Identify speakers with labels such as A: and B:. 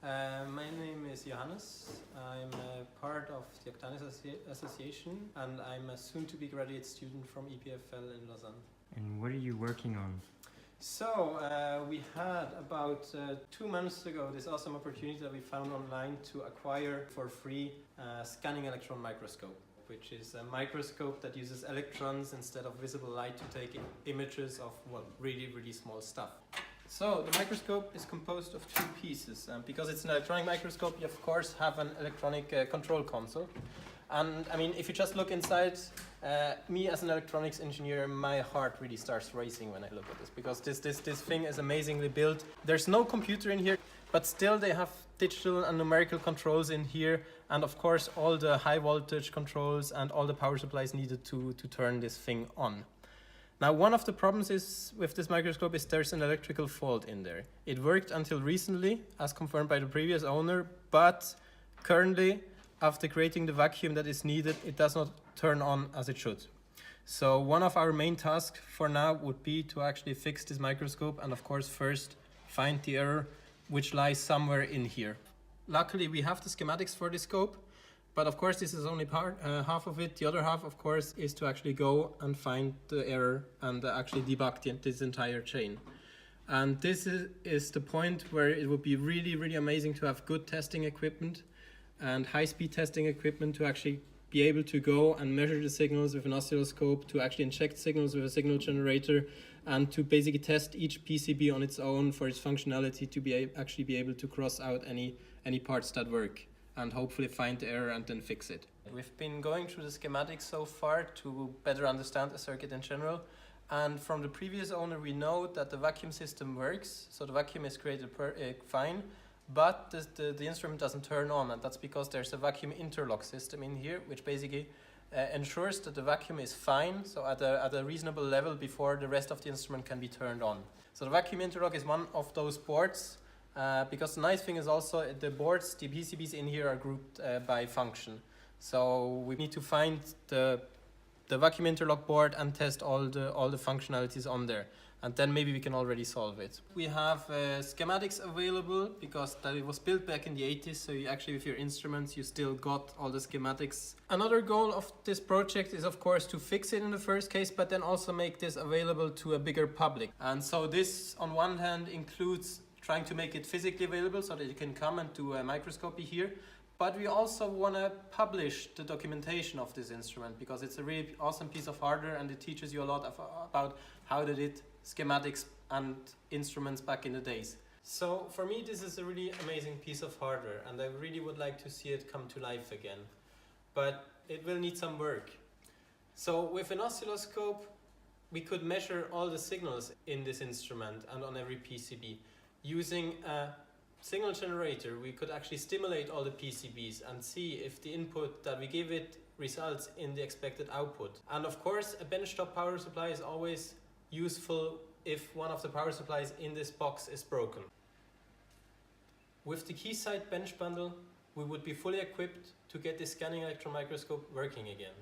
A: My name is Johannes. I'm a part of the Octanis Association and I'm a soon-to-be graduate student from EPFL in Lausanne.
B: And what are you working on?
A: So, we had about 2 months ago this awesome opportunity that we found online to acquire for free a scanning electron microscope, which is a microscope that uses electrons instead of visible light to take images of really small stuff. So the microscope is composed of 2 pieces. Because it's an electronic microscope, you of course have an electronic control console. And I mean, if you just look inside, me as an electronics engineer, my heart really starts racing when I look at this, because this thing is amazingly built. There's no computer in here, but still they have digital and numerical controls in here, and of course all the high voltage controls and all the power supplies needed to turn this thing on. Now, one of the problems is with this microscope is there's an electrical fault in there. It worked until recently, as confirmed by the previous owner, but currently, after creating the vacuum that is needed, it does not turn on as it should. So one of our main tasks for now would be to actually fix this microscope and of course first find the error, which lies somewhere in here. Luckily, we have the schematics for this scope, but of course this is only half of it. The other half, of course, is to actually go and find the error and actually debug this entire chain. And this is the point where it would be really amazing to have good testing equipment and high-speed testing equipment to actually be able to go and measure the signals with an oscilloscope, to actually inject signals with a signal generator, and to basically test each PCB on its own for its functionality to actually be able to cross out any parts that work and hopefully find the error and then fix it. We've been going through the schematics so far to better understand the circuit in general, and from the previous owner we know that the vacuum system works, so the vacuum is created fine, but the instrument doesn't turn on, and that's because there's a vacuum interlock system in here, which basically ensures that the vacuum is fine, so at a reasonable level before the rest of the instrument can be turned on. So the vacuum interlock is one of those boards, because the nice thing is also the boards, the PCBs in here are grouped by function. So we need to find the vacuum interlock board and test all the functionalities on there. And then maybe we can already solve it. We have schematics available because it was built back in the 80s, so you actually with your instruments you still got all the schematics. Another goal of this project is of course to fix it in the first case, but then also make this available to a bigger public. And so this on one hand includes trying to make it physically available so that you can come and do a microscopy here. But we also want to publish the documentation of this instrument because it's a really awesome piece of hardware and it teaches you a lot about how they did schematics and instruments back in the days. So for me this is a really amazing piece of hardware and I really would like to see it come to life again. But it will need some work. So with an oscilloscope we could measure all the signals in this instrument and on every PCB. Using a signal generator, we could actually stimulate all the PCBs and see if the input that we give it results in the expected output. And of course, a benchtop power supply is always useful if one of the power supplies in this box is broken. With the Keysight bench bundle, we would be fully equipped to get this scanning electron microscope working again.